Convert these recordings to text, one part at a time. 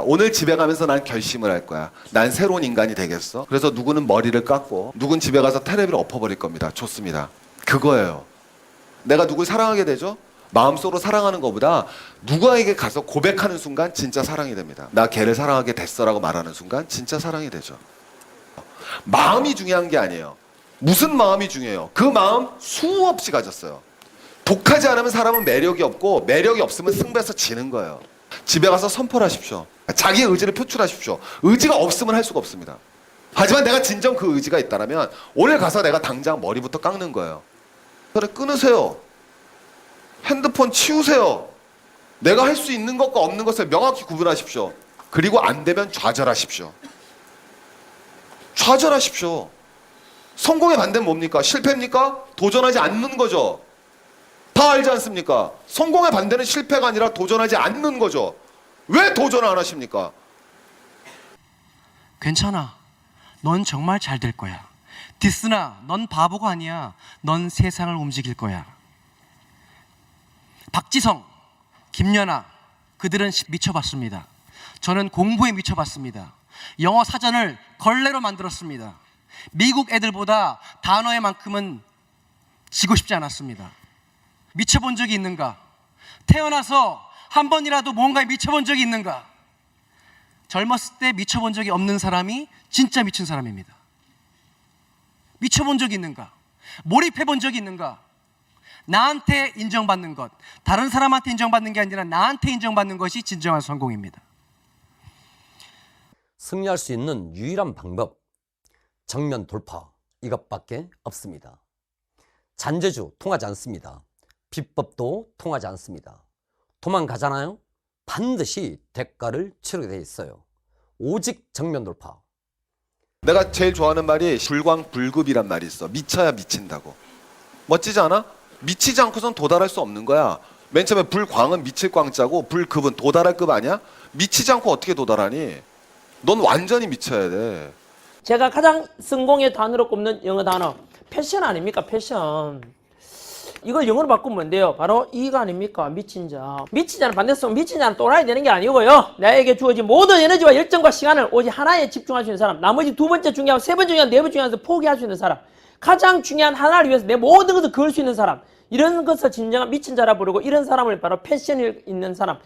오늘 집에 가면서 난 결심을 할 거야. 난 새로운 인간이 되겠어. 그래서 누구는 머리를 깎고 누군 집에 가서 테레비를 엎어버릴 겁니다. 좋습니다. 그거예요. 내가 누굴 사랑하게 되죠? 마음속으로 사랑하는 것보다 누구에게 가서 고백하는 순간 진짜 사랑이 됩니다. 나 걔를 사랑하게 됐어라고 말하는 순간 진짜 사랑이 되죠. 마음이 중요한 게 아니에요. 무슨 마음이 중요해요? 그 마음 수없이 가졌어요. 독하지 않으면 사람은 매력이 없고 매력이 없으면 승부에서 지는 거예요. 집에 가서 선포를 하십시오. 자기의 의지를 표출하십시오. 의지가 없으면 할 수가 없습니다. 하지만 내가 진정 그 의지가 있다면 오늘 가서 내가 당장 머리부터 깎는 거예요. 그래, 끊으세요. 핸드폰 치우세요. 내가 할 수 있는 것과 없는 것을 명확히 구분하십시오. 그리고 안 되면 좌절하십시오. 좌절하십시오. 성공의 반대는 뭡니까? 실패입니까? 도전하지 않는 거죠. 다 알지 않습니까? 성공의 반대는 실패가 아니라 도전하지 않는 거죠. 왜 도전을 안 하십니까? 괜찮아. 넌 정말 잘 될 거야. 디스나, 넌 바보가 아니야. 넌 세상을 움직일 거야. 박지성, 김연아, 그들은 미쳐봤습니다. 저는 공부에 미쳐봤습니다. 영어 사전을 걸레로 만들었습니다. 미국 애들보다 단어의 만큼은 지고 싶지 않았습니다. 미쳐본 적이 있는가? 태어나서 한 번이라도 뭔가에 미쳐본 적이 있는가? 젊었을 때 미쳐본 적이 없는 사람이 진짜 미친 사람입니다. 미쳐본 적이 있는가? 몰입해본 적이 있는가? 나한테 인정받는 것, 다른 사람한테 인정받는 게 아니라 나한테 인정받는 것이 진정한 성공입니다. 승리할 수 있는 유일한 방법, 정면 돌파, 이것밖에 없습니다. 잔재주 통하지 않습니다. 비법도 통하지 않습니다. 도망가잖아요? 반드시 대가를 치르게 돼 있어요. 오직 정면 돌파. 내가 제일 좋아하는 말이 불광불급이란 말이 있어. 미쳐야 미친다고. 멋지지 않아? 미치지 않고선 도달할 수 없는 거야. 맨 처음에 불광은 미칠 광자고 불급은 도달할 급 아니야? 미치지 않고 어떻게 도달하니? 넌 완전히 미쳐야 돼. 제가 가장 성공의 단어로 꼽는 영어 단어 패션 아닙니까? 패션. 이걸 영어로 바꾸면 뭔데요? 바로 이가 아닙니까? 미친 자. 미친 자는 반대성 미친 자는 또라이 되는 게 아니고요. 나에게 주어진 모든 에너지와 열정과 시간을 오직 하나에 집중할 수 있는 사람. 나머지 두 번째 중요하고 세 번째 중요한 네 번째 중요한 것을 포기할 수 있는 사람. 가장 중요한 하나를 위해서 내 모든 것을 그을 수 있는 사람. 이런 것을 진정한 미친 자라 부르고 이런 사람을 바로 패션이 있는 사람.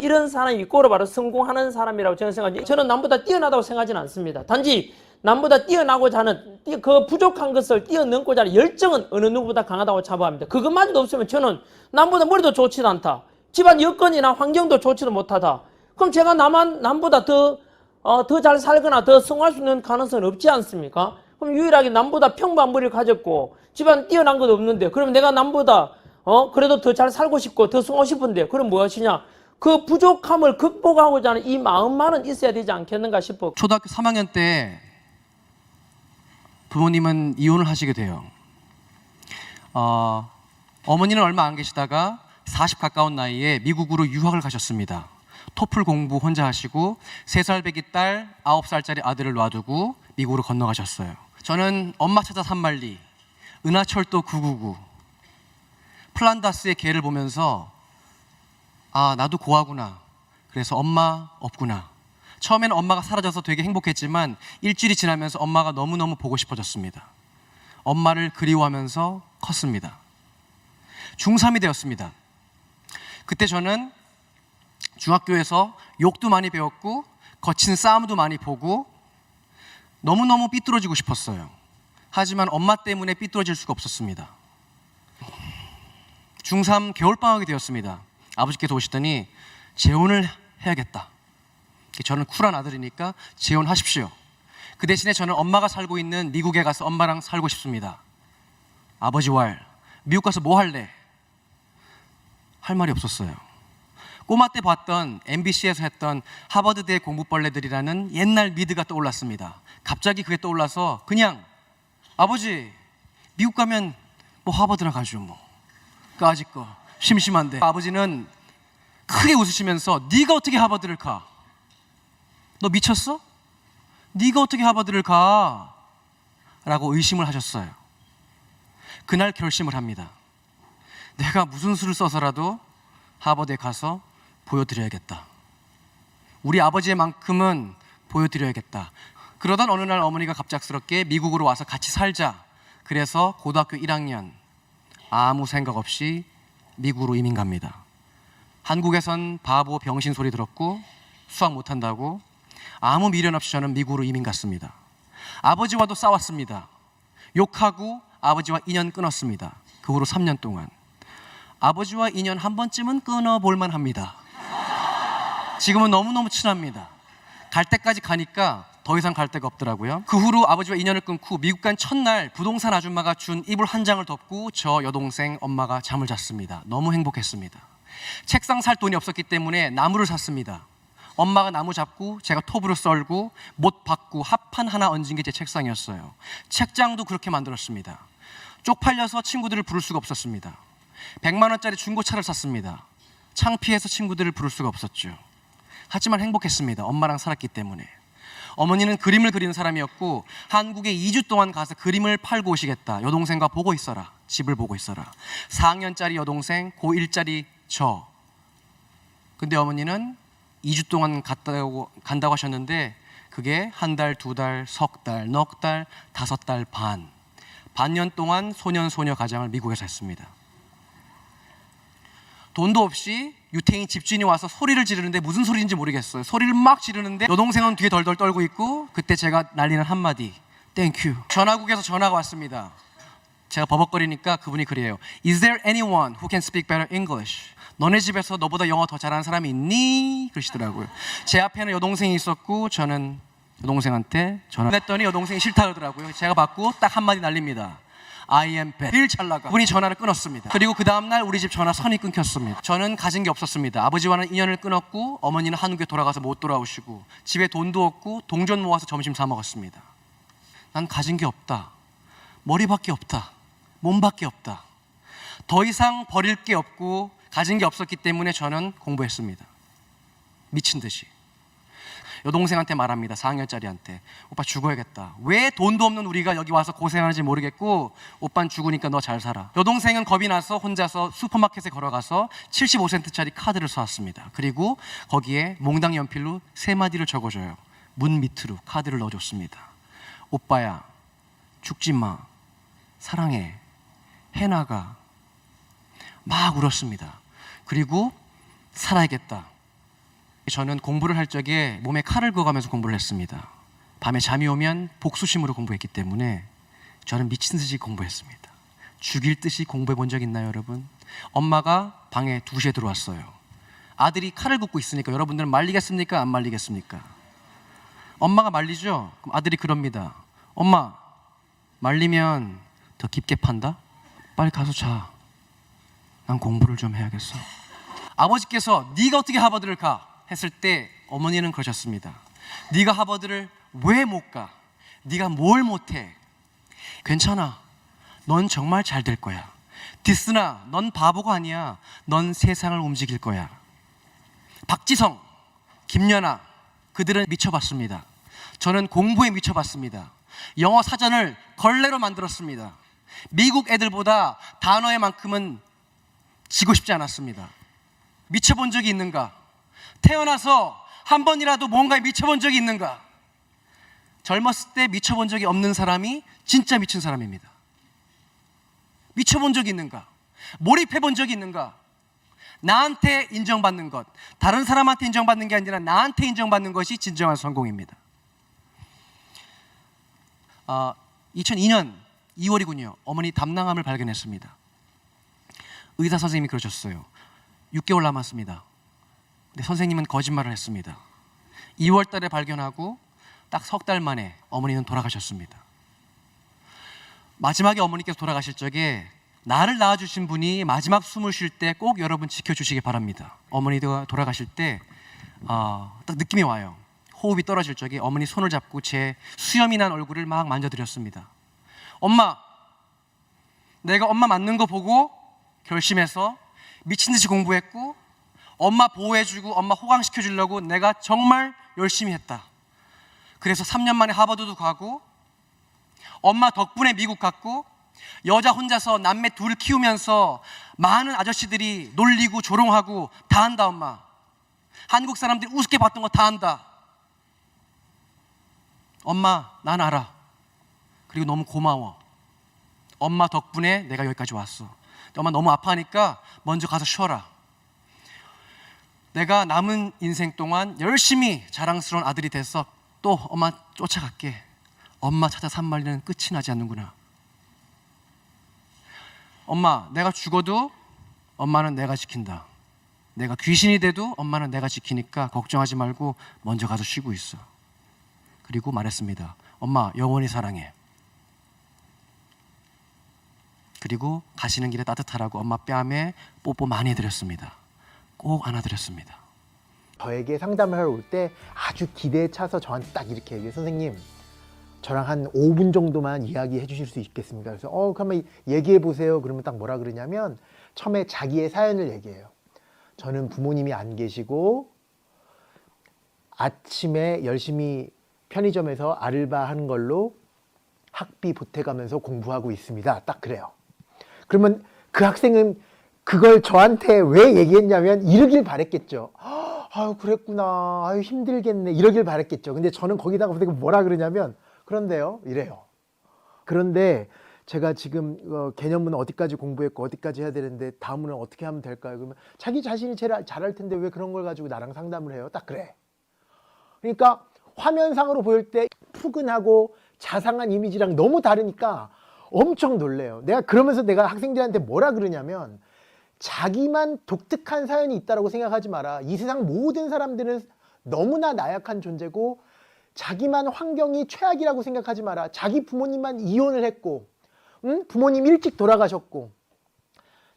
이런 사람이 이꼬로 바로 성공하는 사람이라고 저는 생각합니다. 저는 남보다 뛰어나다고 생각하지는 않습니다. 단지 남보다 뛰어나고자 하는 그 부족한 것을 뛰어넘고자 하는 열정은 어느 누구보다 강하다고 자부합니다. 그것마저도 없으면 저는 남보다 머리도 좋지도 않다. 집안 여건이나 환경도 좋지도 못하다. 그럼 제가 남보다 더 잘 살거나 더 성공할 수 있는 가능성은 없지 않습니까? 그럼 유일하게 남보다 평범한 머리를 가졌고 집안 뛰어난 것도 없는데 그럼 내가 남보다 그래도 더 잘 살고 싶고 더 성공하고 싶은데 그럼 무엇이냐? 그 부족함을 극복하고자 하는 이 마음만은 있어야 되지 않겠는가 싶어. 초등학교 3학년 때 부모님은 이혼을 하시게 돼요. 어머니는 얼마 안 계시다가 40 가까운 나이에 미국으로 유학을 가셨습니다. 토플 공부 혼자 하시고 3살 배기 딸, 9살짜리 아들을 놔두고 미국으로 건너가셨어요. 저는 엄마 찾아 산말리, 은하철도 999, 플란다스의 개를 보면서 아, 나도 고아구나. 그래서 엄마 없구나. 처음에는 엄마가 사라져서 되게 행복했지만 일주일이 지나면서 엄마가 너무너무 보고 싶어졌습니다. 엄마를 그리워하면서 컸습니다. 중3이 되었습니다. 그때 저는 중학교에서 욕도 많이 배웠고 거친 싸움도 많이 보고 너무너무 삐뚤어지고 싶었어요. 하지만 엄마 때문에 삐뚤어질 수가 없었습니다. 중3 겨울방학이 되었습니다. 아버지께서 오시더니 재혼을 해야겠다. 저는 쿨한 아들이니까 재혼하십시오. 그 대신에 저는 엄마가 살고 있는 미국에 가서 엄마랑 살고 싶습니다. 아버지 왈, 미국 가서 뭐 할래? 할 말이 없었어요. 꼬마 때 봤던 MBC에서 했던 하버드대 공부벌레들이라는 옛날 미드가 떠올랐습니다. 갑자기 그게 떠올라서 그냥 아버지 미국 가면 뭐 하버드나 가죠 뭐. 그 아직 거 심심한데. 아버지는 크게 웃으시면서 네가 어떻게 하버드를 가? 너 미쳤어? 네가 어떻게 하버드를 가? 라고 의심을 하셨어요. 그날 결심을 합니다. 내가 무슨 수를 써서라도 하버드에 가서 보여드려야겠다. 우리 아버지만큼은 보여드려야겠다. 그러던 어느 날 어머니가 갑작스럽게 미국으로 와서 같이 살자. 그래서 고등학교 1학년 아무 생각 없이 미국으로 이민 갑니다. 한국에선 바보 병신 소리 들었고 수학 못한다고 아무 미련 없이 저는 미국으로 이민 갔습니다. 아버지와도 싸웠습니다. 욕하고 아버지와 인연 끊었습니다. 그 후로 3년 동안. 아버지와 인연 한 번쯤은 끊어볼만 합니다. 지금은 너무너무 친합니다. 갈 때까지 가니까 더 이상 갈 데가 없더라고요. 그 후로 아버지와 인연을 끊고 미국 간 첫날 부동산 아줌마가 준 이불 한 장을 덮고 저 여동생 엄마가 잠을 잤습니다. 너무 행복했습니다. 책상 살 돈이 없었기 때문에 나무를 샀습니다. 엄마가 나무 잡고 제가 톱으로 썰고 못 박고 합판 하나 얹은 게 제 책상이었어요. 책장도 그렇게 만들었습니다. 쪽팔려서 친구들을 부를 수가 없었습니다. 100만 원짜리 중고차를 샀습니다. 창피해서 친구들을 부를 수가 없었죠. 하지만 행복했습니다. 엄마랑 살았기 때문에. 어머니는 그림을 그리는 사람이었고 한국에 2주 동안 가서 그림을 팔고 오시겠다. 여동생과 보고 있어라. 집을 보고 있어라. 4학년짜리 여동생, 고1짜리 저. 근데 어머니는 2주 동안 간다고 하셨는데 그게 한 달, 두 달, 석 달, 넉 달, 5달 반. 반년 동안 소년 가장을 미국에서 했습니다. 돈도 없이 유태인 집주인이 와서 소리를 지르는데 무슨 소리인지 모르겠어요. 소리를 막 지르는데 여동생은 뒤에 덜덜 떨고 있고 그때 제가 날리는 한마디 땡큐. 전화국에서 전화가 왔습니다. 제가 버벅거리니까 그분이 그래요. Is there anyone who can speak better English? 너네 집에서 너보다 영어 더 잘하는 사람이 있니? 그러시더라고요. 제 앞에는 여동생이 있었고 저는 여동생한테 전화했더니 여동생이 싫다 그러더라고요. 제가 받고 딱 한마디 날립니다. I am bad. 제일 잘 나가. 그분이 전화를 끊었습니다. 그리고 그 다음날 우리 집 전화 선이 끊겼습니다. 저는 가진 게 없었습니다. 아버지와는 인연을 끊었고 어머니는 한국에 돌아가서 못 돌아오시고 집에 돈도 없고 동전 모아서 점심 사 먹었습니다. 난 가진 게 없다. 머리밖에 없다. 몸밖에 없다. 더 이상 버릴 게 없고 가진 게 없었기 때문에 저는 공부했습니다. 미친 듯이. 여동생한테 말합니다. 4학년짜리한테. 오빠 죽어야겠다. 왜 돈도 없는 우리가 여기 와서 고생하는지 모르겠고 오빠는 죽으니까 너 잘 살아. 여동생은 겁이 나서 혼자서 슈퍼마켓에 걸어가서 75센트짜리 카드를 사왔습니다. 그리고 거기에 몽당 연필로 3마디를 적어줘요. 문 밑으로 카드를 넣어줬습니다. 오빠야 죽지 마. 사랑해. 해나가. 막 울었습니다. 그리고 살아야겠다. 저는 공부를 할 적에 몸에 칼을 그어가면서 공부를 했습니다. 밤에 잠이 오면 복수심으로 공부했기 때문에 저는 미친 듯이 공부했습니다. 죽일 듯이 공부해 본 적 있나요, 여러분? 엄마가 방에 2시에 들어왔어요. 아들이 칼을 긋고 있으니까 여러분들은 말리겠습니까? 안 말리겠습니까? 엄마가 말리죠? 그럼 아들이 그럽니다. 엄마, 말리면 더 깊게 판다? 빨리 가서 자. 난 공부를 좀 해야겠어. 아버지께서 네가 어떻게 하버드를 가? 했을 때 어머니는 그러셨습니다. 네가 하버드를 왜 못 가? 네가 뭘 못해? 괜찮아. 넌 정말 잘 될 거야. 디스나, 넌 바보가 아니야. 넌 세상을 움직일 거야. 박지성, 김연아, 그들은 미쳐봤습니다. 저는 공부에 미쳐봤습니다. 영어 사전을 걸레로 만들었습니다. 미국 애들보다 단어의 만큼은 지고 싶지 않았습니다. 미쳐본 적이 있는가? 태어나서 한 번이라도 뭔가에 미쳐본 적이 있는가? 젊었을 때 미쳐본 적이 없는 사람이 진짜 미친 사람입니다. 미쳐본 적이 있는가? 몰입해본 적이 있는가? 나한테 인정받는 것, 다른 사람한테 인정받는 게 아니라 나한테 인정받는 것이 진정한 성공입니다. 2002년 2월이군요. 어머니 담낭암을 발견했습니다. 의사 선생님이 그러셨어요. 6개월 남았습니다. 근데 선생님은 거짓말을 했습니다. 2월 달에 발견하고 딱 석 달 만에 어머니는 돌아가셨습니다. 마지막에 어머니께서 돌아가실 적에 나를 낳아주신 분이 마지막 숨을 쉴 때 꼭 여러분 지켜주시기 바랍니다. 어머니가 돌아가실 때 딱 느낌이 와요. 호흡이 떨어질 적에 어머니 손을 잡고 제 수염이 난 얼굴을 막 만져드렸습니다. 엄마, 내가 엄마 맞는 거 보고 결심해서 미친 듯이 공부했고 엄마 보호해주고 엄마 호강시켜주려고 내가 정말 열심히 했다. 그래서 3년 만에 하버드도 가고 엄마 덕분에 미국 갔고 여자 혼자서 남매 둘 키우면서 많은 아저씨들이 놀리고 조롱하고 다 한다 엄마. 한국 사람들이 우습게 봤던 거 다 안다. 엄마, 난 알아. 그리고 너무 고마워. 엄마 덕분에 내가 여기까지 왔어. 엄마 너무 아파하니까 먼저 가서 쉬어라. 내가 남은 인생 동안 열심히 자랑스러운 아들이 돼서 또 엄마 쫓아갈게. 엄마 찾아 산말리는 끝이 나지 않는구나. 엄마, 내가 죽어도 엄마는 내가 지킨다. 내가 귀신이 돼도 엄마는 내가 지키니까 걱정하지 말고 먼저 가서 쉬고 있어. 그리고 말했습니다. 엄마, 영원히 사랑해. 그리고 가시는 길에 따뜻하라고 엄마 뺨에 뽀뽀 많이 해드렸습니다. 꼭 안아드렸습니다. 저에게 상담을 하러 올 때 아주 기대에 차서 저한테 딱 이렇게 얘기해요. 선생님, 저랑 한 5분 정도만 이야기해 주실 수 있겠습니까? 그래서 그러면 얘기해 보세요. 그러면 딱 뭐라 그러냐면 처음에 자기의 사연을 얘기해요. 저는 부모님이 안 계시고 아침에 열심히 편의점에서 아르바하는 걸로 학비 보태가면서 공부하고 있습니다. 딱 그래요. 그러면 그 학생은 그걸 저한테 왜 얘기했냐면 이러길 바랬겠죠. 아유 그랬구나. 아유 힘들겠네. 이러길 바랬겠죠. 근데 저는 거기다가 뭐라 그러냐면 그런데요 이래요. 그런데 제가 지금 개념은 어디까지 공부했고 어디까지 해야 되는데 다음은 어떻게 하면 될까요? 그러면 자기 자신이 제일 잘할 텐데 왜 그런 걸 가지고 나랑 상담을 해요? 딱 그래. 그러니까 화면상으로 보일 때 푸근하고 자상한 이미지랑 너무 다르니까 엄청 놀래요. 내가 그러면서 내가 학생들한테 뭐라 그러냐면 자기만 독특한 사연이 있다고 생각하지 마라. 이 세상 모든 사람들은 너무나 나약한 존재고 자기만 환경이 최악이라고 생각하지 마라. 자기 부모님만 이혼을 했고 부모님 일찍 돌아가셨고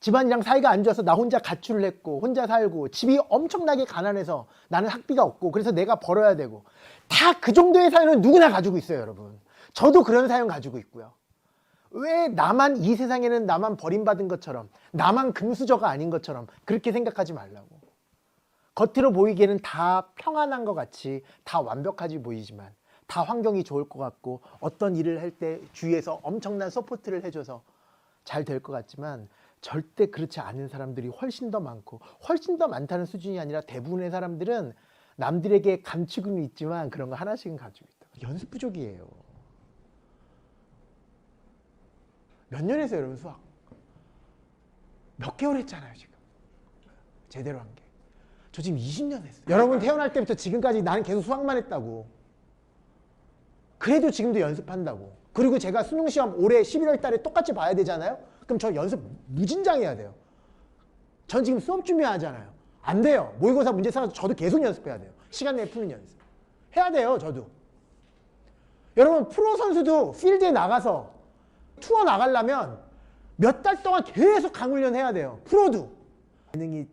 집안이랑 사이가 안 좋아서 나 혼자 가출을 했고 혼자 살고 집이 엄청나게 가난해서 나는 학비가 없고 그래서 내가 벌어야 되고 다 그 정도의 사연은 누구나 가지고 있어요, 여러분. 저도 그런 사연 가지고 있고요. 왜 나만 이 세상에는 나만 버림받은 것처럼 나만 금수저가 아닌 것처럼 그렇게 생각하지 말라고. 겉으로 보이기에는 다 평안한 것 같이 다 완벽하지 보이지만 다 환경이 좋을 것 같고 어떤 일을 할 때 주위에서 엄청난 서포트를 해줘서 잘 될 것 같지만 절대 그렇지 않은 사람들이 훨씬 더 많고 훨씬 더 많다는 수준이 아니라 대부분의 사람들은 남들에게 감추고는 있지만 그런 거 하나씩은 가지고 있다. 연습 부족이에요. 몇 년 했어요 여러분 수학? 몇 개월 했잖아요 지금 제대로 한 게. 저 지금 20년 했어요. 여러분 태어날 때부터 지금까지 나는 계속 수학만 했다고. 그래도 지금도 연습한다고. 그리고 제가 수능시험 올해 11월 달에 똑같이 봐야 되잖아요. 그럼 저 연습 무진장 해야 돼요. 전 지금 수업 준비하잖아요. 안 돼요. 모의고사 문제 삼아서 저도 계속 연습해야 돼요. 시간 내에 푸는 연습 해야 돼요. 저도. 여러분 프로 선수도 필드에 나가서 투어 나가려면 몇 달 동안 계속 강훈련 해야 돼요. 프로도. 재능이